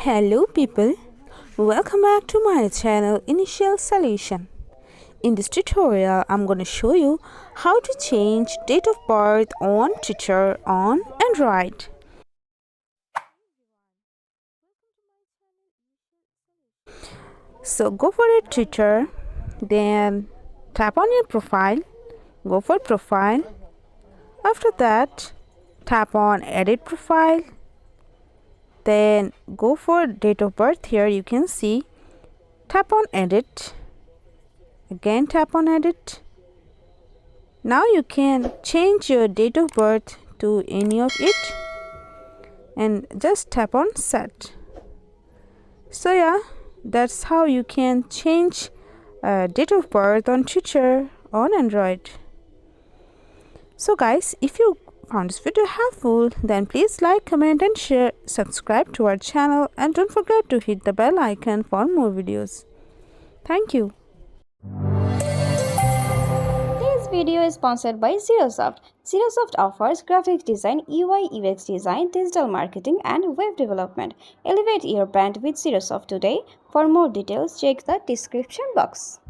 Hello people, welcome back to my channel Initial Solution. In this tutorial, I'm going to show you how to change date of birth on Twitter on Android. So go for a Twitter, then tap on your profile, go for profile. After that, tap on edit profile. Then go for date of birth. Here you can see, tap on edit, again tap on edit. Now you can change your date of birth to any of it and just tap on set. So yeah, that's how you can change date of birth on Twitter on Android. So guys, if you found this video helpful, then please like, comment and share, subscribe to our channel, and don't forget to hit the bell icon for more videos. Thank you. This video is sponsored by Zerosoft. Zerosoft offers graphic design, UI UX design, digital marketing and web development. Elevate your brand with Zerosoft today. For more details, check the description box.